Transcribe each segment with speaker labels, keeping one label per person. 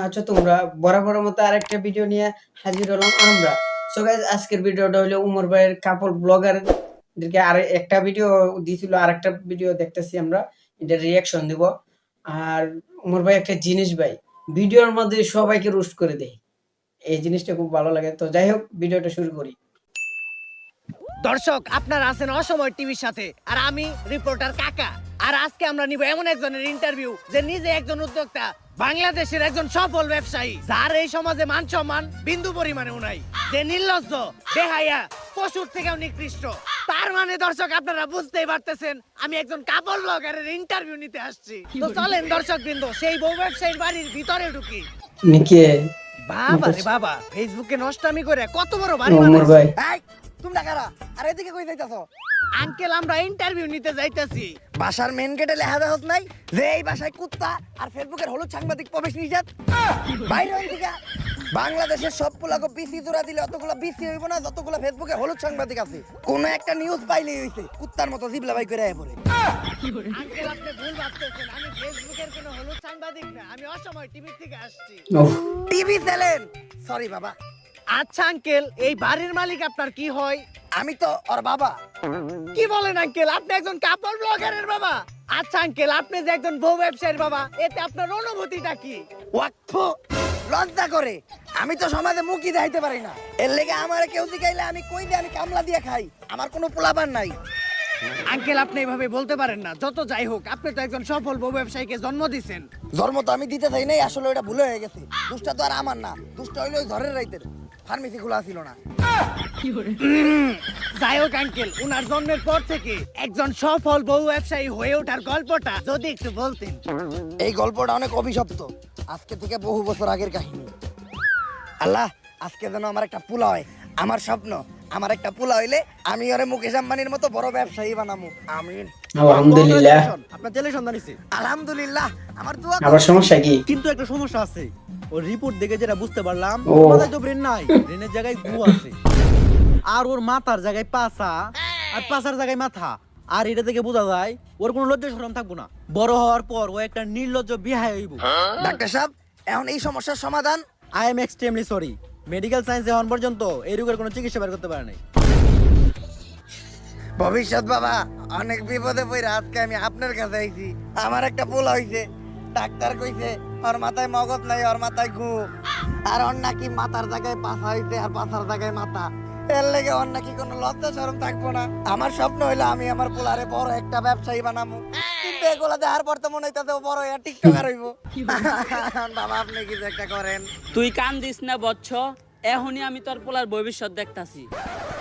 Speaker 1: আছো তোমরা? বরাবরের মতো আরেকটা ভিডিও নিয়ে হাজির হলাম আমরা। সো গাইস, আজকের ভিডিওটা হলো উমর ভাইয়ের কাপড় ব্লগারদেরকে আর একটা ভিডিও দিয়েছিল, আরেকটা ভিডিও দেখতেছি আমরা, এটা রিয়াকশন দিব। আর উমর ভাই একটা জিনিস ভাই, ভিডিওর মধ্যে সবাইকে রোস্ট করে দেয়, এই জিনিসটা খুব ভালো লাগে। তো যাই হোক, ভিডিওটা শুরু করি।
Speaker 2: দর্শক, আপনারা আছেন অসময় টিভির সাথে, আর আমি রিপোর্টার কাকা। আর আজকে আমরা নিব এমন একজনের ইন্টারভিউ যে নিজে একজন উদ্যোক্তা, বাংলাদেশের একজন সফল ব্যবসায়ী, যার এই সমাজে মান সম্মান বিন্দু পরিমাণেও নাই, যে নির্লজ্জ, বেহায়া, পশুর থেকেও নিকৃষ্ট। তার মানে দর্শক, আপনারা বুঝতেই পারতেছেন আমি একজন কাপড় ব্লগারের ইন্টারভিউ নিতে আসছি। তো চলেন দর্শক বৃন্দ, সেই বউ ব্যবসায়ীর বাড়ির ভিতরে ঢুকি।
Speaker 1: নিকে
Speaker 2: বাবা রে বাবা, ফেসবুকে নষ্টামি করে কত বড় বাড়ি
Speaker 1: উমর ভাই,
Speaker 2: বানাইছে। তোমরা কারা? আর এদিকে কই যাইতাছো? আঙ্কেল, আমরা ইন্টারভিউ নিতে যাইতাছি। বাসার মেন গেটে লেখা দেওয়া নাই যে এই বাসায় কুত্তা আর ফেসবুকের হলুদ সাংবাদিক প্রবেশ নিষেধ? বাইরে হইন থেকে। বাংলাদেশের সব পোলাকে বিসি জোড়া দিলে অতগুলা বিসি হইব না যতগুলা ফেসবুকে হলুদ সাংবাদিক আছে। কোন একটা নিউজ পাইলেই হইছে কুত্তার মতো জিবলা বাই করে আয় পড়ে। আঙ্কেল, আপনি ভুল ভাবতেছেন, আমি ফেসবুকের কোনো হলুদ সাংবাদিক না, আমি অসময় টিভি থেকে আসছি। TV channel? সরি বাবা। আচ্ছা আঙ্কেল, এই বাড়ির মালিক আপনার কি হয়? আমি তো ওর বাবা। কি বলেন আঙ্কেল, আপনি একজন কাপড় ব্লগারের বাবা? আচ্ছা আঙ্কেল, আপনি যে একজন বউ ব্যবসায়ীর বাবা, এতে আপনার অনুভূতিটা কি? ওয়াক্ফ, লজ্জা করে। আমি তো সমাজে মুখই দেখাইতে পারি না, এর লেগে আমারে কেউ জিগাইলে আমি কই দিয়ে আমি কামলা দিয়ে খাই, আমার কোনো পোলাপান নাই। আঙ্কেল, আপনি এভাবে বলতে পারেন না। যত যাই হোক, আপনি তো একজন সফল বউ ব্যবসায়ীকে জন্ম দিয়েছেন। জন্ম তো আমি দিতে চাই নাই, আসলে এটা ভুল হয়ে গেছে। দুষ্টা তো আর আমার না, দুষ্টা হইলো ওই ঘরের রাইতের। ফার্মেসি খোলা ছিল না। যাই হোক আঙ্কেল, উনার জন্মের পর থেকে একজন সফল বউ ব্যবসায়ী হয়ে ওঠার গল্পটা যদি একটু বলতেন। এই গল্পটা অনেক অভিশপ্ত, আজকে থেকে বহু বছর আগের কাহিনী। আল্লাহ, আজকে যেন আমার একটা পোলা হয়। আমার স্বপ্ন, আমার একটা পোলা হইলে আমি ওরে মুকেশ আম্বানির মতো বড় ব্যবসায়ী বানামু। আমিন।
Speaker 1: আলহামদুলিল্লাহ।
Speaker 3: আপনার ছেলে সন্তান হইছে।
Speaker 2: আলহামদুলিল্লাহ। আমার দোয়া
Speaker 1: আবার সমস্যা কি?
Speaker 3: কিন্তু একটা সমস্যা আছে। ওর রিপোর্ট দেখে যেটা বুঝতে পারলাম,
Speaker 1: ও।
Speaker 3: ওর মাথায় তো ব্রেন নাই, ব্রেনের জায়গায় গু আছে। আর ওর মাথার জায়গায় পাছা, আর পাছার জায়গায় মাথা। আর এটা থেকে বোঝা যায় ওর কোনো লজ্জা শরম থাকবো না। বড় হওয়ার পর ও একটা নির্লজ্জ বিহায় হইব।
Speaker 2: ডাক্তার সাহেব, এখন এই সমস্যার সমাধান?
Speaker 3: I am extremely sorry, medical science এখন পর্যন্ত এই রোগের কোনো চিকিৎসা বের করতে পারে নাই।
Speaker 2: ভবিষ্যৎ বাবা, অনেক বিপদে পড়ে আজকে আমি আপনার কাছে আইছি। আমার একটা পোলা হইছে, ডাক্তার কইছে ওর মাথায় মগজ নাই, ওর মাথায় গু। আর ওর নাকি মাথার জায়গায় পাছা হইছে আর পাছার জায়গায় মাথা। এর লেগে ওর নাকি কোনো লজ্জা শরম থাকবো না। আমার স্বপ্ন হইলো আমি আমার পোলারে বড় একটা ব্যবসায়ী বানামু, কিন্তু এগুলা দেখার পর তো মনে হইতাছে ও বড় হইয়া টিকটকার হইব। বাবা, আপনি কিছু একটা করেন।
Speaker 4: তুই কান দিস না বচ্চ, এখনই আমি তোর পোলার ভবিষ্যৎ দেখতাছি।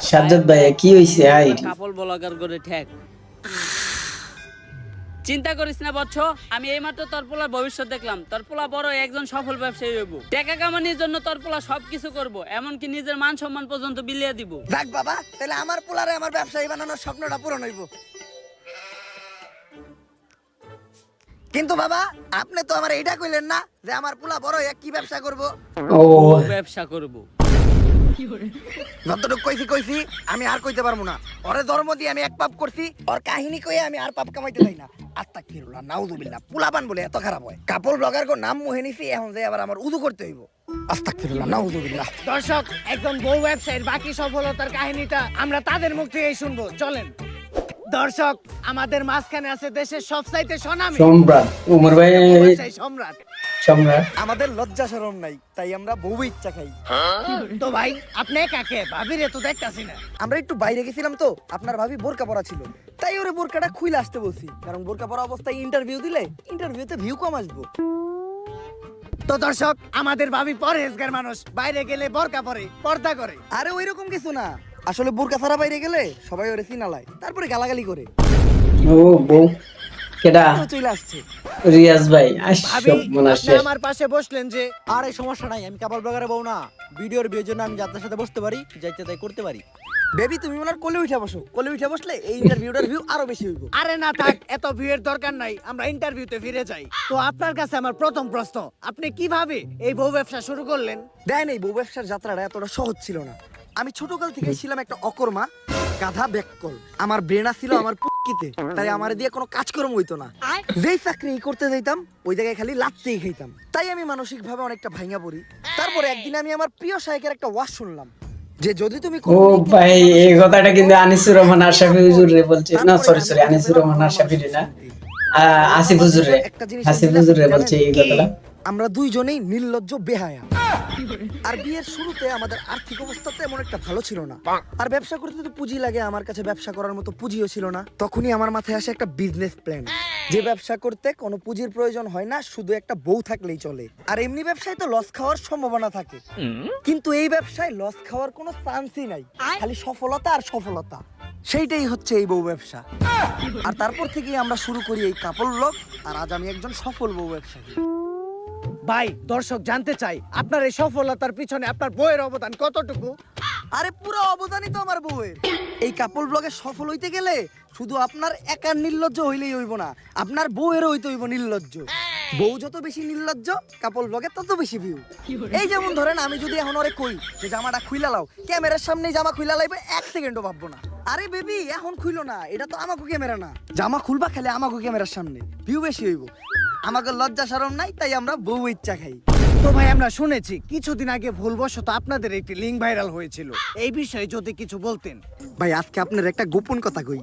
Speaker 1: সাজ্জাদ ভাই, কি হইছে?
Speaker 4: কাপড় ব্লগার করে ঠেক। চিন্তা করিস না বচ্চ, আমি এইমাত্র তোর পোলার ভবিষ্যৎ দেখলাম। তোর পোলা বড় একজন সফল ব্যবসায়ী হইব। টাকা কামানোর জন্য তোর পোলা সবকিছু করব, এমনকি নিজের মান সম্মান পর্যন্ত বিলিয়ে দিব।
Speaker 2: যাক বাবা, তাহলে আমার পোলারে আমার ব্যবসায়ী বানানোর স্বপ্নটা পূরণ হইব। কিন্তু বাবা, আপনি তো আমার এইটা কইলেন না যে আমার পোলা বড় হইয়া কি ব্যবসা করব।
Speaker 1: ও,
Speaker 4: ব্যবসা করব।
Speaker 2: যতটুকু কইছি আমি আর কইতে পারবো না। ওরে ধর্ম দিয়ে আমি এক পাপ করছি, ওর কাহিনী কইয়া আমি আর পাপ কামাইতে চাই না। আস্তাগফিরুল্লাহ, নাউযুবিল্লাহ। পোলাপান বলে এত খারাপ হয়? কাপড় ব্লগার কো নাম মুহে নিছি, এখন যে আবার আমার উযু করতে হইব। আস্তাগফিরুল্লাহ, নাউযুবিল্লাহ। দর্শক, একজন বউ ব্যবসায়ীর বাকি সফলতার কাহিনীটা আমরা তাদের মুখ থেকেই শুনবো। চলেন দর্শক, আমাদের মাঝখানে আছে দেশের সবচাইতে সুনামী
Speaker 1: সম্রাট উমর ভাই,
Speaker 2: ব্যবসায়ী সম্রাট।
Speaker 1: সম্রাট।
Speaker 2: আমাদের লজ্জা শরম নাই, তাই আমরা বউ ইচ্ছা খাই। তো ভাই, আপনি কাকে? ভাবিরে তো দেখতাছি না। আমরা একটু বাইরে গেছিলাম তো, আপনার ভাবি বোরকা পরা ছিল, তাই ওরে বোরকাটা খুলে আসতে বলছি। কারণ বোরকা পরা অবস্থায় ইন্টারভিউ দিলে ইন্টারভিউতে ভিউ কম আসবো। তো দর্শক, আমাদের ভাবি পরহেজগার মানুষ, বাইরে গেলে বোরকা পরে, পর্দা করে। আরে ওইরকম কিছু না, আসলে বোরকা ছাড়া বাইরে গেলে সবাই ওরে চিনালায়, তারপরে গালাগালি করে।
Speaker 1: ও বউ কেডা?
Speaker 2: তো চলে আসছে
Speaker 1: রিয়াজ ভাই,
Speaker 2: ভাবি,
Speaker 1: সব মনে
Speaker 2: আপনি আমার পাশে বসলেন যে?
Speaker 3: আর এই সমস্যা নাই, আমি কাপড় ব্লগারে বউ না। ভিডিওর বিয়ের জন্য আমি যাত্রার সাথে বসতে পারি, যাইতে তাই করতে পারি।
Speaker 2: বেবি, তুমি ওনার কোলে উঠে বসো। কোলে উঠে বসলে এই ইন্টারভিউটার ভিউ আরো বেশি হইব। আরে না থাক, এত ভিউয়ের দরকার নাই, আমরা ইন্টারভিউতে ফিরে যাই। তো আপনার কাছে আমার প্রথম প্রশ্ন, আপনি কিভাবে এই বউ ব্যবসা শুরু করলেন? দেন, এই বউ ব্যবসার যাত্রাটা এতটা সহজ ছিল না। আমি ছোটকাল থেকে ছিলাম একটা অকর্মা গাধা ব্যাককল। আমার ব্রেনা ছিল আমার পুক্কিতে, তাই আমার দিয়ে কোনো কাজকর্ম হইতো না। যেই চাকরি করতে যাইতাম ওই জায়গায় খালি লাত্তেই খাইতাম। তাই আমি মানসিক ভাবে অনেকটা ভাঙা পড়ি। তারপরে একদিন আমি আমার প্রিয় শায়েকের একটা ওয়াজ শুনলাম যে যদি তুমি
Speaker 1: ও ভাই এই কথাটা কিন্তু আনিসুর রহমান আশরাফি হুজুর রে বলছে, না সরি আনিসুর রহমান আশরাফি না, আসিফ হুজুর রে, আসিফ হুজুর রে বলছে এই কথাটা।
Speaker 2: আমরা দুইজনেই নির্লজ্জ বেহায়া। আর বিয়ের শুরুতে আমাদের আর্থিক অবস্থা তো এমন একটা ভালো ছিল না, আর ব্যবসা করতে তো পুঁজি লাগে। আমার কাছে ব্যবসা করার মতো পুঁজিও ছিল না। তখনই আমার মাথায় আসে একটা বিজনেস প্ল্যান, যে ব্যবসা করতে কোনো পুঁজির প্রয়োজন হয় না, শুধু একটা বউ থাকলেই চলে। আর এমনি ব্যবসায় তো লস খাওয়ার সম্ভাবনা থাকে, কিন্তু এই ব্যবসায় লস খাওয়ার কোনো চান্সই নাই, খালি সফলতা আর সফলতা। সেইটাই হচ্ছে এই বউ ব্যবসা। আর তারপর থেকেই আমরা শুরু করি এই কাপল ব্লগ। আর আজ আমি একজন সফল বউ ব্যবসায়ী।
Speaker 5: ভাই দর্শক জানতে চাই আপনার এই সফলতার পিছনে আপনার বইয়ের অবদান কতটুকু?
Speaker 2: আরে পুরো অবদানই তো আমার বউয়ের। এই কাপল ব্লগে সফল হইতে গেলে শুধু আপনার একার নির্লজ্জ হইলেই হইব না, আপনার বউয়েরও হইতে হইব নির্লজ্জ। বউ যত বেশি নির্লজ্জ কাপল ব্লগে তত বেশি ভিউ। এই যেমন ধরেন আমি যদি এখন ওরে কই যে জামাটা খুইলা লাও, ক্যামেরার সামনে জামা খুইলা লাইবে 1 সেকেন্ডও ভাববো না। আরে বেবি এখন খুইলো না, এটা তো আমাকে ক্যামেরা না, জামা খুলবা খেলে আমাকে ক্যামেরার সামনে, ভিউ বেশি হইব। আমাকে লজ্জা শরম নাই, তাই আমরা বউ ইচ্ছা খাই।
Speaker 5: তো ভাই আমরা শুনেছি কিছুদিন আগে ভুলবশত আপনাদের একটি লিঙ্ক ভাইরাল হয়েছিল, এই বিষয়ে যদি কিছু বলতেন।
Speaker 2: ভাই আজকে আপনার একটা গোপন কথা কই,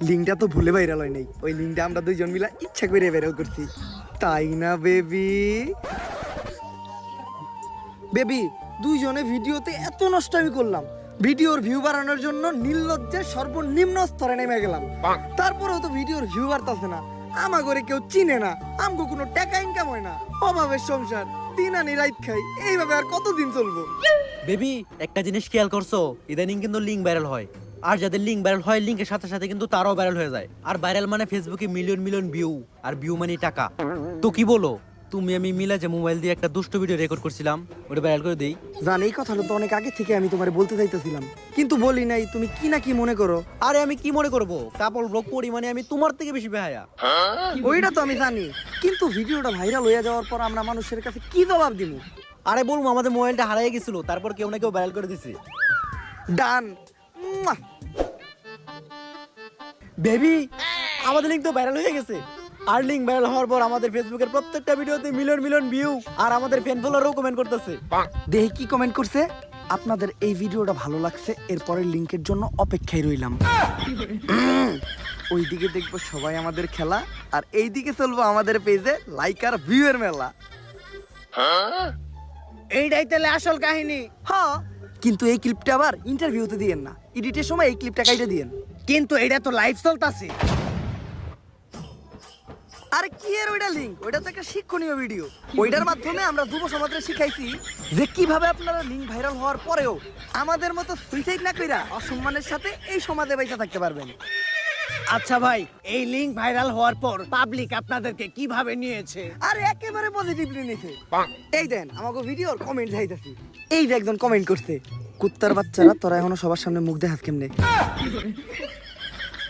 Speaker 2: লিঙ্কটা তো ভুলে ভাইরাল হয় নাই, ওই লিঙ্কটা আমরা দুইজন মিলা ইচ্ছা করে ভাইরাল করছি, তাই না বেবি? বেবি দুইজনে ভিডিওতে এত নষ্টামি করলাম, ভিডিওর ভিউ বাড়ানোর জন্য নির্লজ্জের সর্বনিম্ন স্তরে নেমে গেলাম, তারপরেও তো ভিডিওর ভিউ বাড়তাছে না। আমা করে কেউ চিনে না, আমগো কোনো টাকা ইনকাম হয় না, অভাবের সংসার, দিন আনি রাত খাই, এইভাবে আর কতদিন চলবো?
Speaker 3: বেবি একটা জিনিস খেয়াল করছো, ইদানিং কিন্তু লিঙ্ক ভাইরাল হয়, আর যাদের লিঙ্ক ভাইরাল হয় লিঙ্কের সাথে সাথে কিন্তু তারাও ভাইরাল হয়ে যায়। আর ভাইরাল মানে ফেসবুকে মিলিয়ন মিলিয়ন ভিউ, আর ভিউ মানে টাকা। তো কি বলো তুমি আমি মিলে যে মোবাইল দিয়ে একটা দুষ্ট ভিডিও রেকর্ড করছিলাম, ওটা ভাইরাল করে দেই?
Speaker 2: জান এই কথাটা তো অনেক আগে থেকে আমি তোমারে বলতে চাইতেছিলাম, কিন্তু বলি নাই, তুমি কি না কি মনে করো?
Speaker 3: আরে আমি কি মনে করব, কাপল ব্লগ করি মানে আমি তোমার থেকে বেশি বেহায়া।
Speaker 2: ওইটা তো আমি জানি, কিন্তু ভিডিওটা ভাইরাল হয়ে যাওয়ার পর আমরা মানুষের কাছে কি জবাব দিব?
Speaker 3: আরে বলবো আমাদের মোবাইলটা হারিয়ে গেছিল, তারপর কেউ না কেউ ভাইরাল করে দিছে।
Speaker 2: ডান।
Speaker 3: বেবি আমাদের লিঙ্ক তো ভাইরাল হয়ে গেছে, আর লিঙ্ক ভাইরাল হওয়ার পর আমাদের ফেসবুকের প্রত্যেকটা ভিডিওতে মিলিয়ন মিলিয়ন ভিউ, আর আমাদের ফ্যান ফলোয়ারও কমেন্ট করতেছে।
Speaker 2: দেখি কি কমেন্ট করছে। আপনাদের এই ভিডিওটা ভালো লাগছে, এরপরের লিংকের জন্য অপেক্ষায় রইলাম। ওইদিকে দেখবো সবাই আমাদের খেলা, আর এইদিকে চলবো আমাদের পেজে লাইক আর ভিউ এর মেলা।
Speaker 5: এইটাই তাহলে আসল কাহিনী।
Speaker 2: হ্যাঁ, কিন্তু এই ক্লিপটা আবার ইন্টারভিউতে দিয়েন না, এডিটের সময় এই ক্লিপটা কাইটে দিয়েন।
Speaker 5: কিন্তু এটা তো লাইভ চলতাছে।
Speaker 2: আরে কি এর ওইটা লিংক, ওইটা তো একটা শিক্ষণীয় ভিডিও। ওইটার মাধ্যমে আমরা যুব সমাজে শিখাইছি যে কিভাবে আপনারা লিংক ভাইরাল হওয়ার পরেও আমাদের মতো সুইসাইড না কইরা অসম্মানের সাথে এই সমাজে বেঁচে থাকতে পারবেন।
Speaker 5: আচ্ছা ভাই, এই লিঙ্ক ভাইরাল হওয়ার পর পাবলিক আপনাদেরকে কিভাবে নিয়েছে?
Speaker 2: আরে একেবারে পজিটিভলি নিছে। এই দেন আমাকে ভিডিওর কমেন্ট যাইতাছি, এই যে একজন কমেন্ট করছে, কুত্তার বাচ্চারা তোরা এখনো সবার সামনে মুখ দেখাস কেমনে?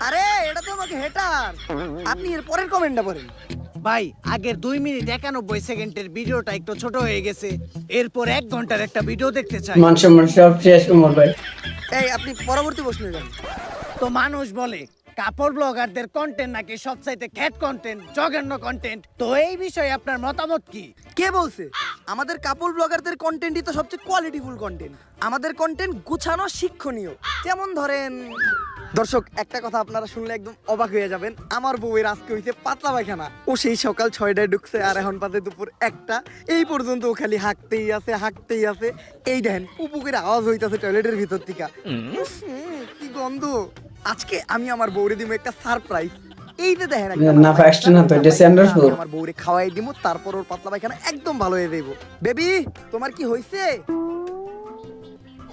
Speaker 2: আরে এটা তো আমাকে হেটার, আপনি এর পরের কমেন্টটা পড়েন।
Speaker 5: ভাই আগের 2 মিনিট 91 সেকেন্ডের ভিডিওটা একটু ছোট হয়ে গেছে, এরপর 1 ঘন্টার একটা ভিডিও দেখতে চাই।
Speaker 1: মান সম্মান সব শেষ উমর ভাই।
Speaker 2: এই আপনি পরবর্তী প্রশ্নে যান।
Speaker 5: তো মানুষ বলে কাপড় ব্লগারদের কন্টেন্ট নাকি সবচাইতে খ্যাট কন্টেন্ট, জঘন্য কন্টেন্ট, তো এই বিষয়ে আপনার মতামত কি?
Speaker 2: কে বলছে? আমাদের কাপল ব্লগারদের কন্টেন্টই তো সবচেয়ে কোয়ালিটিফুল কন্টেন্ট। আমাদের কন্টেন্ট গুছানো, শিক্ষণীয়। যেমন ধরেন, দর্শক একটা কথা আপনারা শুনলে একদম অবাক হয়ে যাবেন, আমার বউয়ের আজকে হইছে পাতলা পায়খানা। ও সেই সকাল 6টায় ঢুকছে আর এখন বাজে দুপুর 1টা, এই পর্যন্ত ও খালি হাঁকতেই আছে হাঁকতেই আছে। এই দেখেন পুপুকের আওয়াজ হইতাছে টয়লেটের ভিতর থেকে, কি গন্ধ। আজকে আমি আমার বউরে দিব একটা সারপ্রাইজ। এই যে দেখেন
Speaker 1: না ফার্স্ট না তো এটা স্ট্যান্ডার্ড ফুড।
Speaker 2: আমার বউরে খাওয়াই দিব, তারপর ওর পাতলা পায়খানা একদম ভালো হয়ে যাইব। বেবি তোমার কি হইছে?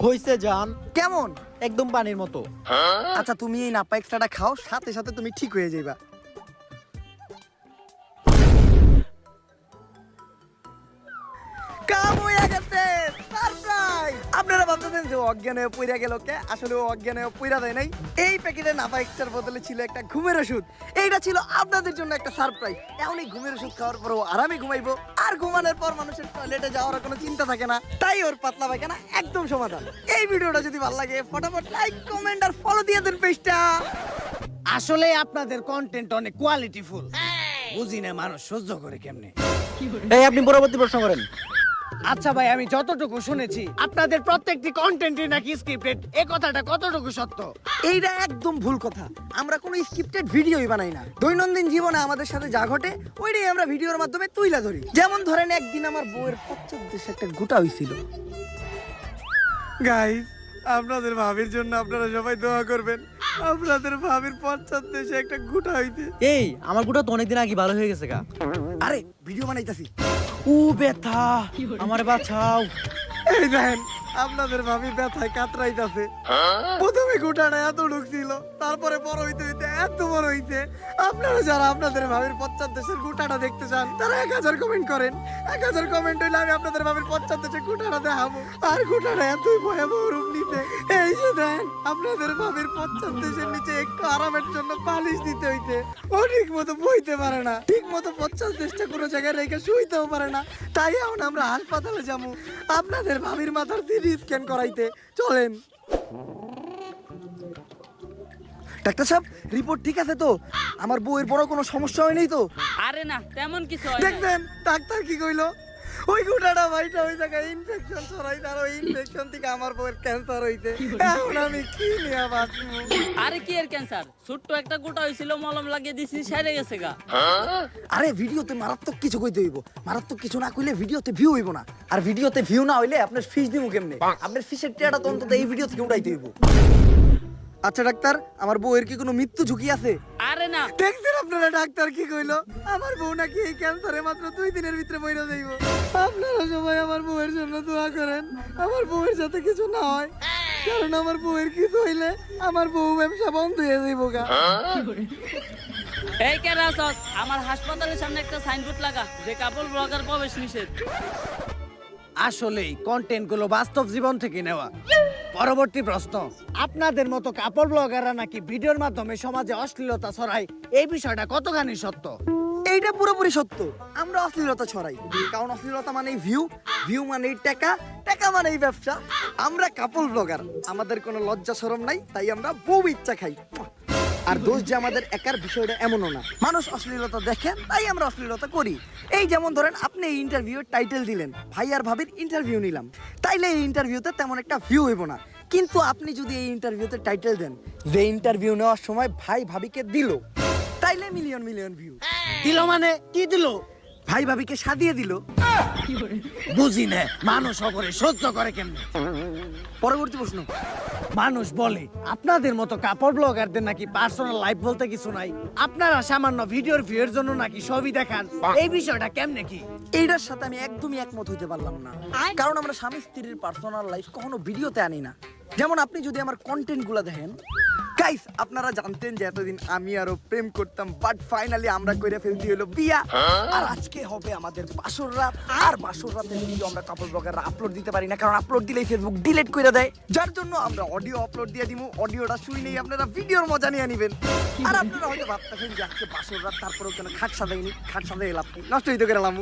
Speaker 3: হইছে জান,
Speaker 2: কেমন?
Speaker 3: একদম পানির মতো।
Speaker 2: আচ্ছা তুমি এই নাপা এক্সট্রাটা খাও, সাথে সাথে তুমি ঠিক হয়ে যাইবা। কাম হয়ে গেছে, সারপ্রাইজ। আপনারা ভাবতেছেন ভাবতেছেন যে ও অজ্ঞান হয়ে পইরা গেল কে, আসলে ও অজ্ঞান হয়ে পইরা দেয় নাই। এই প্যাকেটে নাফা এক্সট্রার বদলে ছিল একটা ঘুমের ওষুধ। এইটা ছিল আপনাদের জন্য একটা সারপ্রাইজ। এখন এই ঘুমের ওষুধ খাওয়ার পর ও আরামে ঘুমাইবো, আর ঘুমানোর পর মানুষের টয়লেটে যাওয়ার কোনো চিন্তা থাকে না। তাই ওর পাতলা পায়খানা একদম সমাধান। এই ভিডিওটা যদি ভালো লাগে ফটাফট লাইক, কমেন্ট আর ফলো দিয়ে দেন পেজটা।
Speaker 5: আসলে আপনাদের কন্টেন্ট অনেক কোয়ালিটিফুল, বুঝি না মানুষ সহ্য করে কেমনে।
Speaker 3: এই আপনি পরবর্তী প্রশ্ন করেন।
Speaker 5: আচ্ছা ভাই, আমি যতটুকু শুনেছি আপনাদের প্রত্যেকটি কন্টেন্টই নাকি স্ক্রিপ্টেড, এই কথাটা কতটুকু সত্য?
Speaker 2: এইটা একদম ভুল কথা। আমরা কোনো স্ক্রিপ্টেড ভিডিওই বানাই না। দৈনন্দিন জীবনে আমাদের সাথে যা ঘটে ওইটাই আমরা ভিডিওর মাধ্যমে তুইলা ধরি। যেমন ধরেন একদিন আমার বউয়ের পশ্চাৎদেশে একটা গোটা হইছিল। গাইস, আপনাদের ভাবির জন্য আপনারা সবাই দোয়া করবেন। আপনাদের ভাবির পশ্চাৎদেশে একটা গোটা হইতে।
Speaker 3: এই আমার গুটা তো অনেকদিন আগে ভালো হয়ে গেছে গা।
Speaker 2: আরে ভিডিও বানাইতাছি।
Speaker 3: ও ব্যথা, আমারে বাঁচাও।
Speaker 2: এই দেখেন আপনাদের ভাবি ব্যথায় কাতরাইতাছে। প্রথমে গোটাটা এত ঢুকছিল, তারপরে বড় হইতে হইতে এত বড় হইতে। আপনারা যারা আপনাদের ভাবির পশ্চাৎদেশের গোটাটা দেখতে চান তারা 1000 কমেন্ট করেন। 1000 কমেন্ট হইলে আমি আপনাদের ভাবির পশ্চাৎদেশের গোটাটা দেখাবো। আর গোটাটা এতই ভয়াবহ রূপ নিতে, এই যে দেন আপনাদের ভাবির পশ্চাৎদেশের নিচে একটু আরামের জন্য পালিশ দিতে হইতে। ও ঠিক মতো বইতে পারে না, ঠিক মতো পশ্চাৎদেশটা কোনো জায়গায় রেখে শুইতেও পারে না। তাই এখন আমরা হাসপাতালে যাবো আপনাদের ভাবির মাথার স্ক্যান করাইতে। চলেন। ডাক্তার সাহেব, রিপোর্ট ঠিক আছে তো? আমার বউয়ের বড় কোনো সমস্যা হয়নি তো?
Speaker 4: আরে না, তেমন কিছু হয় না।
Speaker 2: দেখবেন ডাক্তার কি কইলো? ওই গোটাটা ভাইটা ওই জায়গায় ইনফেকশন ছড়াই, আর ওই ইনফেকশন থেকে আমার বউয়ের ক্যান্সার হইতে। এখন আমি কি নিয়ে বাঁচবো?
Speaker 4: আরে কি এর ক্যান্সার? ছোট্ট একটা গোটা হয়েছিল, মলম লাগিয়ে দিছি, সেরে গেছে গা।
Speaker 2: আরে ভিডিওতে মারাত্মক কিছু কইতে হইব। মারাত্মক কিছু না কইলে ভিডিওতে ভিউ হইব না। আর ভিডিওতে ভিউ না হইলে আপনার ফিস দিমু কেমনে? আপনার ফিসের টিয়াটা তো অন্তত এই ভিডিও থেকে উঠাইতে হইব। আচ্ছা ডাক্তার, আমার বউয়ের কি কোনো মৃত্যু ঝুঁকি আছে?
Speaker 4: আরে না।
Speaker 2: দেখছেন আপনারা ডাক্তার কি কইলো? আমার বউ নাকি এই ক্যান্সারে মাত্র 2 দিনের ভিতরে মইরা যাইব। আপনারা সবাই আমার বউয়ের জন্য দোয়া করেন, আমার বউয়ের যাতে কিছু না হয়। কারণ আমার বউয়ের কিছু হইলে আমার বউ ব্যবসা বন্ধ হয়ে যাইব গা।
Speaker 4: এই কে রাসস, আমার হাসপাতালের সামনে একটা সাইনবোর্ড লাগা যে কাপল ব্লগার প্রবেশ নিষেধ।
Speaker 5: আসলেই কন্টেন্ট গুলো বাস্তব জীবন থেকে নেওয়া। পরবর্তী প্রশ্ন, আপনাদের মতো কাপড় ব্লগাররা নাকি ভিডিওর মাধ্যমে সমাজে অশ্লীলতা ছড়ায়, এই বিষয়টা কতখানি সত্য?
Speaker 2: এইটা পুরোপুরি সত্য। আমরা অশ্লীলতা ছড়াই, কারণ অশ্লীলতা মানেই ভিউ, ভিউ মানেই টাকা, টাকা মানেই ব্যবসা। আমরা কাপল ব্লগার, আমাদের কোনো লজ্জা শরম নাই, তাই আমরা বউ ইচ্ছা খাই। আর দোষ যে আমাদের একার বিষয়টা এমনও না। মানুষ অশ্লীলতা দেখে তাই আমরা অশ্লীলতা করি। এই যেমন ধরেন আপনি এই ইন্টারভিউর টাইটেল দিলেন, ভাই আর ভাবির ইন্টারভিউ নিলাম, তাইলে এই ইন্টারভিউতে তেমন একটা ভিউ হইব না। কিন্তু আপনি যদি এই ইন্টারভিউতে টাইটেল দেন যে ইন্টারভিউ নেওয়ার সময় ভাই ভাবিকে দিল, তাইলে মিলিয়ন মিলিয়ন ভিউ।
Speaker 5: দিল মানে কি দিল?
Speaker 2: ভাই ভাবিকে সাদিয়ে দিল।
Speaker 5: বুঝি না মানুষ অপরে সহ্য করে কেমনে।
Speaker 2: পরবর্তী প্রশ্ন,
Speaker 5: মানুষ বলে আপনাদের মতো কাপড় ব্লগারদের নাকি পার্সোনাল লাইফ বলতে কিছু নাই, আপনারা সামান্য ভিডিওর ভিউয়ের জন্য নাকি ছবি দেখান, এই বিষয়টা কেমনে কি?
Speaker 2: এইটার সাথে আমি একদমই একমত হইতে পারলাম না। কারণ আমরা স্বামী স্ত্রীর পার্সোনাল লাইফ কখনো ভিডিওতে আনি না। যেমন আপনি যদি আমার কন্টেন্ট গুলা দেখেন, গাইস আপনারা জানতেন যে এতদিন আমি আরো প্রেম করতাম, বাট ফাইনালি আমরা কইরা ফেলতে হলো বিয়া। আর আজকে হবে আমাদের বাসর রাত। আর বাসর রাতের ভিডিও আমরা কাপড় ব্লগাররা আপলোড দিতে পারি না, কারণ আপলোড দিলেই ফেসবুক ডিলিট করে দেয়। যার জন্য আমরা অডিও আপলোড দিয়ে দিমু, অডিওটা শুনেই আপনারা ভিডিওর মজা নিয়ে নিবেন। আর আপনারা হয়তো ভাবতেছেন যে আজকে বাসর রাত, তারপরেও কেন খাট সাজাইনি? খাট সাজাই লাভ কি, নষ্ট হইতে গেলাম।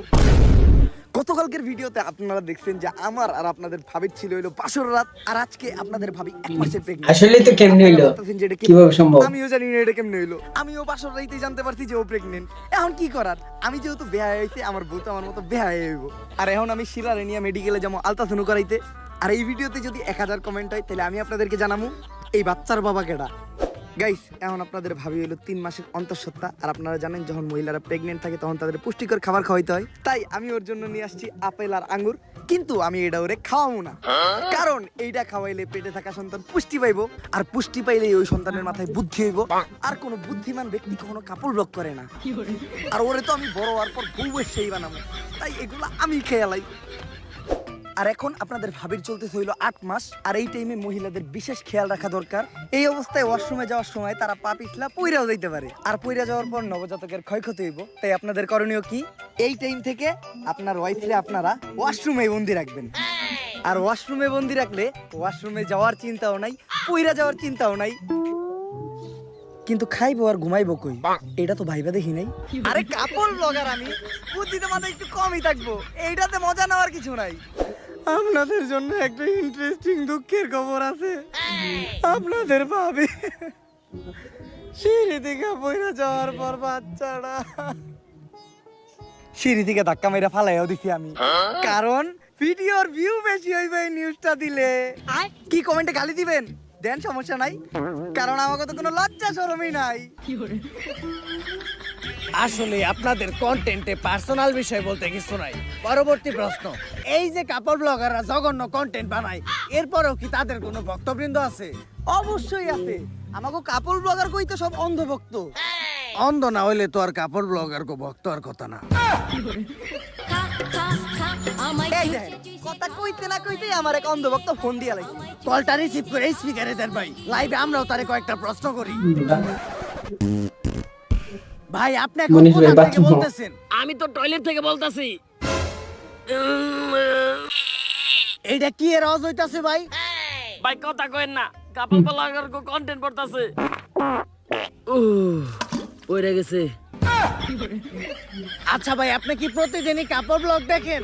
Speaker 2: গতকালকের ভিডিওতে আপনারা দেখছেন যে আমার আর আপনাদের ভাবির ছিল হইলো বাসর রাত, আর আজকে আপনাদের ভাবি 1 মাসের প্রেগন্যান্ট।
Speaker 1: আসলে তো কেমনে হইলো, কিভাবে সম্ভব?
Speaker 2: আমিও জানি না এটা কেমনে হইলো। আমিও বাসর রাইতে জানতে পারছি যে ও প্রেগন্যান্ট। এখন কি করার, আমি যেহেতু বেহায়া হইছে, আমার বউ তো আমার মতো বেহায়া হইব। আর এখন আমি শিলারে নিয়ে মেডিকেলে যাবো আলট্রাসাউন্ড করাইতে। আর এই ভিডিওতে যদি 1000 কমেন্ট হয় তাহলে আমি আপনাদেরকে জানাবো এই বাচ্চার বাবা কেডা। গাইস, এখন আপনাদের ভাবি হলো 3 মাসের অন্তঃসত্ত্বা। আর আপনারা জানেন যখন মহিলারা প্রেগনেন্ট থাকে তখন তাদের পুষ্টিকর খাবার খাওয়াইতে হয়। তাই আমি ওর জন্য নিয়ে আসছি আপেল আর আঙ্গুর। কিন্তু আমি এটা ওরে খাওয়াবো না, কারণ এইটা খাওয়াইলে পেটে থাকা সন্তান পুষ্টি পাইবো। আর পুষ্টি পাইলে ওই সন্তানের মাথায় বুদ্ধি হইব। আর কোনো বুদ্ধিমান ব্যক্তি কখনো কাপড় ব্লক করে না। আর ওরে তো আমি বড় হওয়ার পর বউ সেই বানাবো, তাই এগুলো আমি খেয়ালাই। আর এখন আপনাদের ভাবির চলতে হইল 8 মাস। আর এই টাইমে মহিলাদের বিশেষ খেয়াল রাখা দরকার। এই অবস্থায় ওয়াশরুমে যাওয়ার সময় তারা পা পিছলা পইরাও যাইতে পারে। আর পইরা যাওয়ার পর নবজাতকের ক্ষয়ক্ষতি হইব। তাই আপনাদের করণীয় কি, এই টাইম থেকে আপনার ওয়াইফরে আপনারা ওয়াশরুমে বন্দি রাখবেন। আর ওয়াশরুমে বন্দি রাখলে ওয়াশরুমে যাওয়ার চিন্তাও নাই, পইরা যাওয়ার চিন্তাও নাই। কিন্তু খাইবো আর ঘুমাইবো কই, এটা তো ভাইবা দেখি নাই। আরে কাপড় ব্লগার আমি, বুদ্ধিতে মাথা একটু কমই থাকবো, এইটাতে মজা নেওয়ার কিছু নাই। আপনাদের জন্য একটা ইন্টারেস্টিং দুঃখের খবর আছে। আপনাদের ভাবি সিঁড়ি থেকে পইরা যাওয়ার পর বাচ্চাটা সিঁড়ি থেকে ধাক্কা মেরা ফালাইও দিছি আমি, কারণ ভিডিওর ভিউ বেশি হইবে এই নিউজটা দিলে। কি কমেন্টে গালি দিবেন দেন, সমস্যা নাই, কারণ আমাকে তো কোনো লজ্জা শরমই নাই।
Speaker 5: আসলে আপনাদের কন্টেন্টে পার্সোনাল বিষয় বলতে কিছু নাই। পরবর্তী প্রশ্ন, এই যে কাপড় ব্লগাররা জঘন্য কন্টেন্ট বানায়, এরপরেও কি তাদের কোনো ভক্তবৃন্দ আছে?
Speaker 2: অবশ্যই আছে, আমাকে কাপড় ব্লগার কই তো সব অন্ধভক্ত।
Speaker 5: অন্ধ না হইলে তো আর কাপড় ব্লগার কো ভক্ত আর কথা না।
Speaker 2: এই দেখেন, কথা কইতে না কইতেই আমার এক অন্ধভক্ত ফোন দিয়া লাগছে।
Speaker 5: কলটা রিসিভ করে স্পিকারে দেন ভাই, লাইভে আমরাও তারে কয়েকটা প্রশ্ন করি। ভাই আপনি এখন
Speaker 1: মনীষ ভাই,
Speaker 5: কোথা থেকে
Speaker 1: বাথরুম।
Speaker 5: বলতেছেন?
Speaker 4: আমি তো টয়লেট থেকে বলতাছি।
Speaker 5: এইটা কি এর আওয়াজ হইতাছে ভাই?
Speaker 4: ভাই কথা কইেন না, কাপল ব্লগার কো কন্টেন্ট করতেছে। পড়ে গেছে।
Speaker 5: আচ্ছা ভাই, আপনি কি প্রতিদিনই কাপড় ব্লগ দেখেন?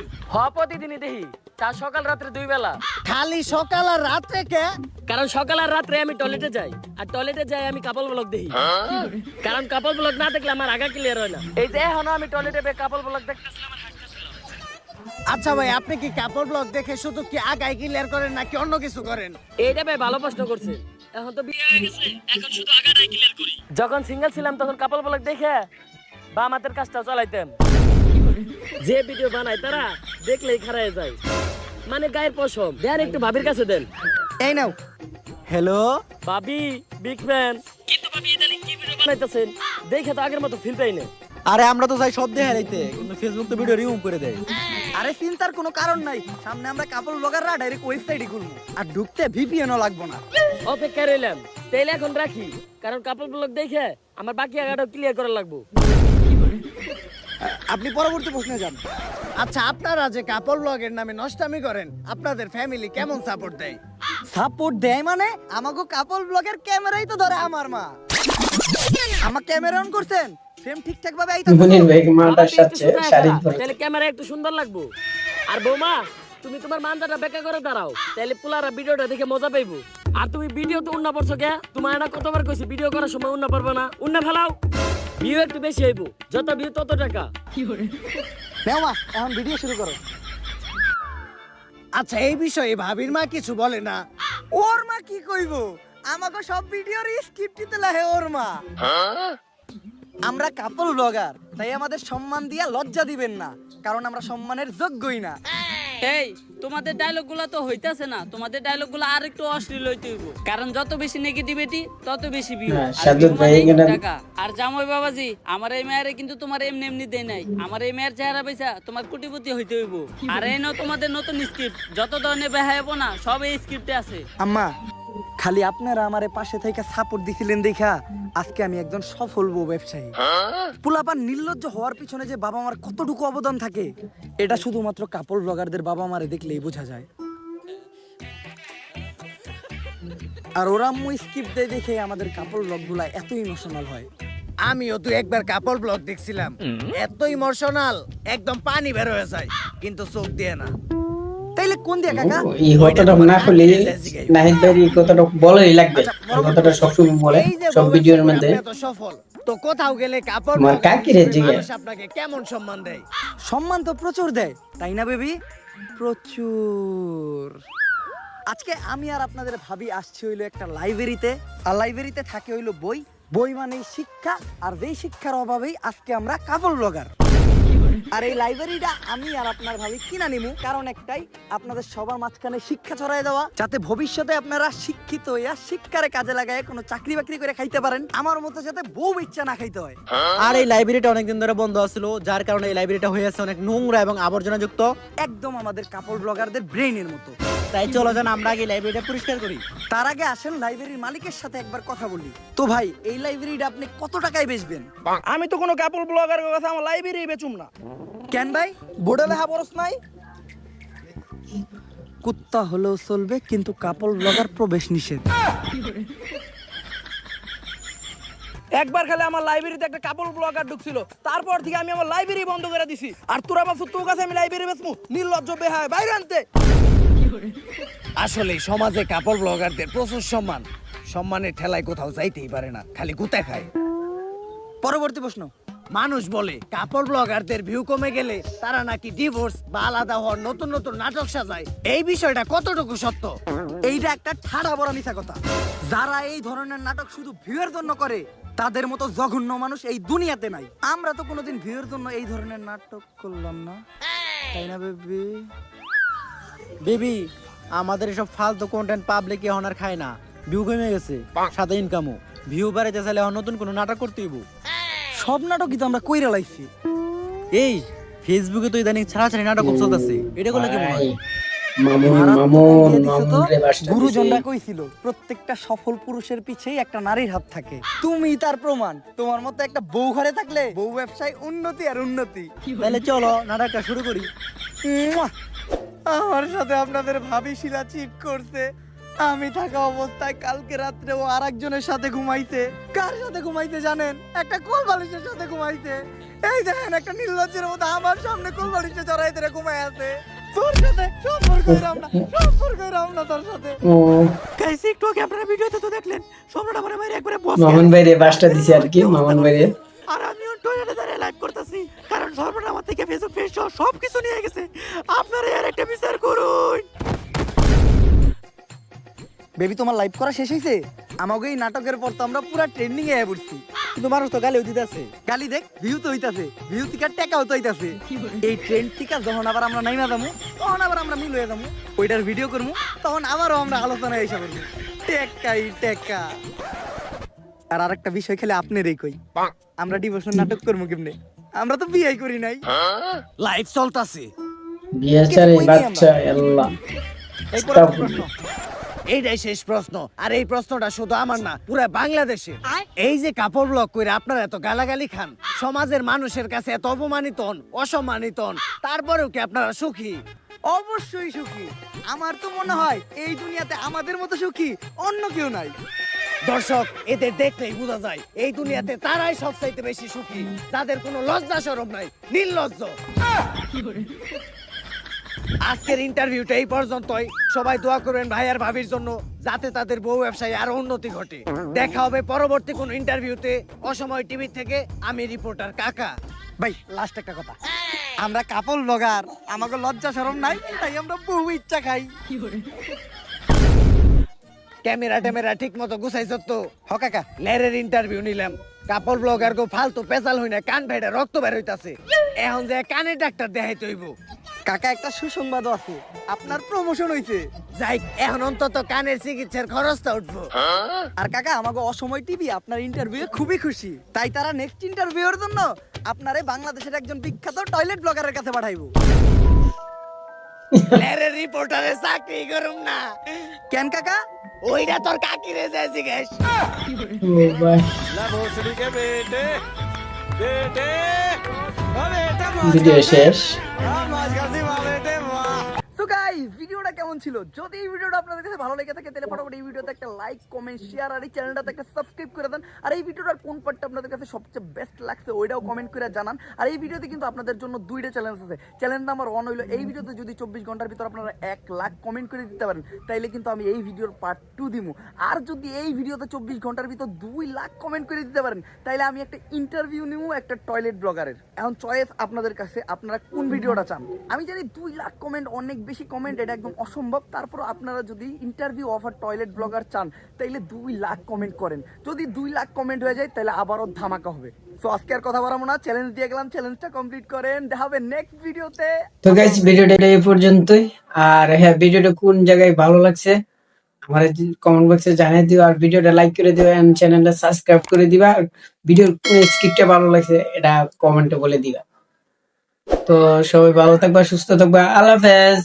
Speaker 4: প্রতিদিনই দেখি, তা সকাল রাত্রে 2 বেলা।
Speaker 5: খালি সকাল আর রাত্রে কে?
Speaker 4: কারণ সকাল আর রাত্রে আমি টয়লেটে যাই, আর টয়লেটে যাই আমি কাপল ব্লগ দেখি। কারণ কাপল ব্লগ না দেখলে আমার আগা ক্লিয়ার হয় না। এই যে এখনো আমি টয়লেটে কাপল ব্লগ দেখতেছিলাম।
Speaker 5: আচ্ছা ভাই, আপনি কি কাপড় ব্লগ দেখে শুধু কি আগায় ক্লিয়ার করেন নাকি অন্য কিছু করেন?
Speaker 4: এইটা ভাই ভালো প্রশ্ন করছে। এখন তো বিয়ে হয়ে গেছে, এখন শুধু আগাটাই ক্লিয়ার করি। যখন সিঙ্গেল ছিলাম তখন কাপল ব্লগ দেখে বা আমাদের কাজটা চালাইতাম। যে ভিডিও বানাই তারা দেখলেই খারায় যায়, মানে গায়ের পশম। দেন একটু ভাবির কাছে দেন।
Speaker 2: এই নাও।
Speaker 5: হ্যালো
Speaker 4: ভাবি বিগ ফ্যান। কিন্তু ভাবি ইদানিং কি ভিডিও বানাইতেছেন দেখে তো আগের মতো ফিল পাই না।
Speaker 3: আরে আমরা তো চাই সব দেখা রাইতে, কিন্তু ফেসবুক তো ভিডিও রিমুভ করে দেয়।
Speaker 2: আরে চিন্তার কোনো কারণ নাই, সামনে আমরা কাপড় ব্লগাররা ডাইরেক্ট ওয়েবসাইটে খুলবো, আর ঢুকতে ভিপিএনও লাগবে না।
Speaker 4: অপেক্ষা রইলাম, তাইলে এখন রাখি, কারণ কাপল ব্লগ দেখে আমার বাকি আগাটাও ক্লিয়ার করা লাগবো।
Speaker 2: আপনি পরবর্তী প্রশ্নে যান।
Speaker 5: আচ্ছা, আপনারা যে কাপড় ব্লগের নামে নষ্টামি করেন, আপনাদের ফ্যামিলি কেমন সাপোর্ট দেয়?
Speaker 2: সাপোর্ট দেয় মানে আমাকে কাপড় ব্লগের ক্যামেরাই তো ধরে আমার মা। আমার ক্যামেরা অন করছেন, ফ্রেম ঠিকঠাক ভাবে আইতা।
Speaker 1: মনির ভাই মালটার
Speaker 4: আমাকে একটু
Speaker 1: সাথে
Speaker 4: সোজা
Speaker 1: শাড়ি
Speaker 4: রাখা,
Speaker 1: পরে
Speaker 4: তাহলে ক্যামেরা একটু সুন্দর লাগবো। আর বৌমা, তুমি তোমার মানজাটা বেকা করে দাঁড়াও, তাহলে পুলারা ভিডিওটা দেখে মজা পাইবো। আর তুমি ভিডিও তো উন্না পড়ছো কে? তোমার না কতবার কইছি ভিডিও করার সময় উন্না পারবে না, উন্না ফেলাও। ভিউ একটু বেশি হইবো, যত ভিউ তত টাকা।
Speaker 2: নাও মা, এখন ভিডিও শুরু করো।
Speaker 5: আচ্ছা, এই বিষয়ে ভাবির মা কিছু বলে না?
Speaker 2: ওর মা কি কইব, আমাকে সব ভিডিওর স্ক্রিপ্ট দিতে লাগে ওর মা। আমরা কাপল ব্লগার, তাই আমাদের সম্মান দিয়া লজ্জা দিবেন না, কারণ আমরা সম্মানের যোগ্যই না।
Speaker 4: এই তোমাদের ডায়লগ গুলা তো হইতাছে না, তোমাদের ডায়লগ গুলা আর একটু অশ্লীল হইতে হইব, কারণ যত বেশি নেগেটিভিটি তত বেশি ভিউ।
Speaker 1: হ্যাঁ, সাজ্জাদ ভাই এখানে-
Speaker 4: টাকা। আর জামাই বাবাজি, আমার এই মেয়েরে কিন্তু তোমার এমনি এমনি দেয় নাই। আমার এই মেয়ের চেহারা পয়সা তোমার কোটিপতি হইতে হইব। আর এই নাও তোমাদের নতুন স্ক্রিপ্ট, যত ধরনের বেহায়াবো না সব এই স্ক্রিপ্টে আছে।
Speaker 2: আম্মা, খালি আপনারা আমারে পাশে থেকে সাপোর্ট দিছিলেন দেখা আজকে আমি একজন সফল বউ ব্যবসায়ী। পোলাপান নির্লজ্জ হওয়ার পিছনে যে বাবা মার কতটুকু অবদান থাকে, এটা শুধুমাত্র কাপড় ব্লগারদের বাবা মারে দেখলেই বোঝা যায়। আর ওরা আম্মু স্ক্রিপ্ট দেয় দেখে আমাদের কাপড় ব্লগগুলা এত ইমোশনাল হয়।
Speaker 5: আমিও তো একবার কাপড় ব্লগ দেখছিলাম, এত ইমোশনাল, একদম পানি বের হয়ে যায়, কিন্তু চোখ দিয়ে না।
Speaker 2: তাইলে কোন দিয়ে কাকা?
Speaker 1: এই কথাটা না হলে নাহিদ ভাই এই কথাটা বলাই লাগবে। এই কথাটা সবসময় বলে
Speaker 5: এই যে
Speaker 1: সব ভিডিওর মধ্যে।
Speaker 5: আপনি এত সফল, তো কোথাও গেলে কাপড়
Speaker 1: আমার
Speaker 5: ব্লগ
Speaker 1: কাকিরে জিগে।
Speaker 5: মানুষ আপনাকে কেমন সম্মান দেয়?
Speaker 2: সম্মান তো প্রচুর দেয়, তাই না বেবি? প্রচুর। আজকে আমি আর আপনাদের ভাবি আসছি হইলো একটা লাইব্রেরিতে, আর লাইব্রেরিতে থাকে হইলো বই। বই মানেই শিক্ষা, আর যেই শিক্ষার অভাবেই আজকে আমরা কাপড় ব্লগার। আর এই লাইব্রেরিটা আমি আর আপনার ভাবি কিনা নিমু, কারণ একটাই, আপনাদের সবার মাঝখানে শিক্ষা ছড়াই দেওয়া, যাতে ভবিষ্যতে আপনারা শিক্ষিত হইয়া শিক্ষারে কাজে লাগায় কোনো চাকরি বাকরি করে খাইতে পারেন, আমার মতো যাতে বউ ইচ্ছা না খাইতে হয়।
Speaker 3: আর এই লাইব্রেরিটা অনেকদিন ধরে বন্ধ ছিল, যার কারণে এই লাইব্রেরিটা হয়ে আছে অনেক নোংরা এবং আবর্জনা যুক্ত।
Speaker 2: একদম আমাদের কাপড় ব্লগারদের ব্রেইনের মতো।
Speaker 3: তাই চলো যেন আমরা আগে লাইব্রেরিটা পরিষ্কার করি।
Speaker 2: তার আগে আসেন লাইব্রেরির মালিকের সাথে একবার কথা বলি। তো ভাই, এই লাইব্রেরিটা আপনি কত টাকায় বেচবেন?
Speaker 6: আমি তো কোনো কাপড় ব্লগার কথা আমার লাইব্রেরি বেচুম না।
Speaker 2: কেন ভাই,
Speaker 6: বোর্ডে লেখা পড়স নাই?
Speaker 2: কুত্তা হলেও চলবে, কিন্তু কাপল ব্লগার প্রবেশ নিষেধ।
Speaker 6: একবার খালি আমার লাইব্রেরিতে একটা কাপল ব্লগার ঢুকছিল, তারপর থেকে আমি আমার লাইব্রেরি বন্ধ করে দিছি। আর তোরা বাসু তোর কাছে আমি লাইব্রেরি বেচমু? নির্লজ্জ বেহায়, বাইরে আনতে।
Speaker 5: আসলে সমাজে কাপল ব্লগারদের প্রচুর সম্মান, সম্মানের ঠেলায় কোথাও যাইতেই পারে না, খালি গুতা খায়। পরবর্তী প্রশ্ন, মানুষ বলে কাপল ব্লগারদের ভিউ কমে গেলে তারা নাকি ডিভোর্স বা আলাদা হওয়ার নতুন নতুন নাটক সাজায়, এই বিষয়টা কতটুকু সত্য?
Speaker 2: এইটা একটা ঠাড়া বড় মিথ্যা কথা। যারা এই ধরনের নাটক শুধু ভিউয়ের জন্য করে, তাদের মতো জঘন্য মানুষ এই দুনিয়াতে নাই। আমরা তো কোনোদিন ভিউয়ের জন্য এই ধরনের নাটক করলাম না, তাই না বেবি?
Speaker 3: বেবি, আমাদের এসব ফালতু কন্টেন্ট পাবলিক এখন আর খায় না, ভিউ কমে গেছে, সাথে ইনকামও। ভিউ বাড়াইতে চাইলে এখন নতুন কোনো নাটক করতে হইব।
Speaker 2: সব নাটকই তো আমরা কইরা লাইছি।
Speaker 3: এই ফেসবুকে তো ইদানিং ছাড়াছাড়ি নাটক খুব চলতেছে, এটা করলে কেমন হয়?
Speaker 2: গুরুজনরা কইছিল প্রত্যেকটা সফল পুরুষের পিছেই একটা নারীর হাত থাকে। তুমি তার প্রমাণ। তোমার মতো একটা বউ ঘরে থাকলে বউ ব্যবসায় উন্নতি আর উন্নতি।
Speaker 3: তাহলে চলো নাটকটা শুরু করি।
Speaker 2: মুয়া! আমার সাথে আপনাদের ভাবি শিলা চিট করছে। আমি থাকা অবস্থায় কালকে রাত্রে ও আরেকজনের সাথে ঘুমাইছে। কার সাথে ঘুমাইছে জানেন? একটা কোল বালিশের সাথে ঘুমাইছে। এই দেখেন, একটা নির্লজ্জের মতো আমার সামনে কোল বালিশে চড়াই ধরে ঘুমাই আছে। তোর সাথে সম্পর্ক হইরাম না, সম্পর্ক হইরাম না তোর সাথে।
Speaker 1: ও
Speaker 3: গাইস, একটু আগে আপনারা ভিডিওতে তো দেখলেন সম্রাট আমার মায়ের একবারে বস।
Speaker 1: মামুন ভাইরে বাসটা দিছে আর কি, মামুন ভাইরে।
Speaker 3: আর আমিও টয়লেটে দাঁড়িয়ে লাইভ করতেছি, কারণ সম্রাট আমার থেকে ফেসবুক পেজ সব কিছু নিয়ে গেছে। আপনারা এর একটা বিচার করুন।
Speaker 2: বেবি, তোমার লাইভ করা শেষ হয়েছে? আমাকে এই নাটকের পর তো আমরা পুরা ট্রেন্ডিং এ পড়ছি।
Speaker 3: কিন্তু মানুষ তো গালিও দিতেছে।
Speaker 2: গালি দেখ, ভিউ তো হইতাছে, ভিউ থেকে টাকাও তো হইতাছে। এই ট্রেন্ড থেকে যখন আবার আমরা নাইমা যাবো, তখন আবার আমরা মিল হয়ে যাবো, ওইটার ভিডিও করবো, তখন আবারও আমরা আলোচনা এসে করবো। টেকাই টেকা। আর আরেকটা বিষয় খেলে আপনারই কই, আমরা ডিভোর্সের নাটক করবো কেমনে? আমরা তো বিয়ে করি নাই।
Speaker 5: লাইভ চলতাছে।
Speaker 1: বিয়াচারে বাচ্চা আল্লাহ।
Speaker 5: এই পরবর্তী প্রশ্ন। এইটাই শেষ প্রশ্ন, আর এই প্রশ্নটা শুধু আমার না, পুরো বাংলাদেশে। এই যে কাপড় ব্লগ করে আপনারা এত গালাগালি খান, সমাজের মানুষের কাছে এত অপমানিত হন, অসম্মানিত হন, তারপরেও কি আপনারা সুখী?
Speaker 2: অবশ্যই সুখী। আমার তো মনে হয় এই দুনিয়াতে আমাদের মতো সুখী অন্য কেউ নাই।
Speaker 5: দর্শক, এদের দেখলেই বোঝা যায় এই দুনিয়াতে তারাই সবচাইতে বেশি সুখী, যাদের কোনো লজ্জা শরম নাই, নির্লজ্জ। আজকের ইন্টারভিউটা এই পর্যন্তই। সবাই দোয়া করবেন ভাই আর ভাবির জন্য, যাতে তাদের বউ ব্যবসায় আরো উন্নতি ঘটে। দেখা হবে পরবর্তী কোন ইন্টারভিউতে। অসময় টিভি থেকে আমি রিপোর্টার কাকা।
Speaker 2: ভাই, লাস্ট একটা কথা, আমরা কাপল ব্লগার, আমাকে লজ্জা শরম নাই, তাই আমরা বহু ইচ্ছা খাই।
Speaker 5: ক্যামেরা ট্যামেরা ঠিক মতো গুছাইছ তো?
Speaker 2: হ কাকা।
Speaker 5: লেরের ইন্টারভিউ নিলাম, কাপল ব্লগার গো ফালতু পেশাল হই না, কান ফেটে রক্ত বের হইতাছে। এখন যে কানে ডাক্তার দেখাইতে হইব।
Speaker 2: কাকা, একটা সুসংবাদও আছে, আপনার প্রমোশন হইছে।
Speaker 5: যাই, এখন অন্তত কানের চিকিৎসার খরচটা উঠবো।
Speaker 2: আর কাকা, আমাকে অসময় টিভি আপনার ইন্টারভিউ খুবই খুশি, তাই তারা নেক্সট ইন্টারভিউর জন্য আপনারে বাংলাদেশের একজন বিখ্যাত টয়লেট ব্লগারের কাছে পাঠাইবো।
Speaker 5: লেরের রিপোর্টারে চাকরি করুম না।
Speaker 2: কেন কাকা?
Speaker 5: ওইটা তোর কাকিরে যায় জিজ্ঞেস।
Speaker 1: ও ভাই, ভিডিও শেষ।
Speaker 2: তো গাইস, ভিডিওটা কেমন ছিল? যদি এই ভিডিওটা আপনাদের কাছে ভালো লেগে থাকে, তাহলে ফটাফট এই ভিডিওতে একটা লাইক, কমেন্ট, শেয়ার, আর এই চ্যানেলটাতে একটা সাবস্ক্রাইব করে দেন। আর এই ভিডিওটার কোন পার্টটা আপনাদের কাছে সবচেয়ে বেস্ট লাগছে ওইটাও কমেন্ট করে জানান। আর এই ভিডিওতে কিন্তু আপনাদের জন্য দুইটা চ্যালেঞ্জ আছে। চ্যালেঞ্জ নাম্বার 1 হইলো, এই ভিডিওতে যদি 24 ঘন্টার ভিতর আপনারা 1 লাখ কমেন্ট করে দিতে পারেন, তাইলে কিন্তু আমি এই ভিডিওর পার্ট 2 দিমু। আর যদি এই ভিডিওতে 24 ঘন্টার ভিতর 2 লাখ কমেন্ট করে দিতে পারেন, তাইলে আমি একটা ইন্টারভিউ নিমু একটা টয়লেট ব্লগারের। এখন চয়েস আপনাদের কাছে, আপনারা কোন ভিডিওটা চান। আমি জানি 2 লাখ কমেন্ট অনেক বেশি কমেন্ট, এটা একদম অসম্ভব। তারপর আপনারা যদি ইন্টারভিউ অফার টয়লেট ব্লগার চান, তাইলে 2 লাখ কমেন্ট করেন। যদি 2 লাখ কমেন্ট হয়ে যায়, তাহলে আবারও ধামাকা হবে। সো আজকে আর কথা বাড়াবো না, চ্যালেঞ্জ দিয়ে গেলাম, চ্যালেঞ্জটা কমপ্লিট করেন। দেখা হবে নেক্সট ভিডিওতে।
Speaker 1: তো গাইস, ভিডিওটা এই পর্যন্তই। আর হ্যাঁ, ভিডিওটা কোন জায়গায় ভালো লাগছে আমার কমেন্ট বক্সে জানিয়ে দিও। আর ভিডিওটা লাইক করে দিও এবং চ্যানেলটা সাবস্ক্রাইব করে দিবা। ভিডিওর কোন স্ক্রিপ্টটা ভালো লাগছে এটা কমেন্টে বলে দিবা। তো সবাই ভালো থাকবা, সুস্থ থাকবা। আল্লাহ হাফেজ।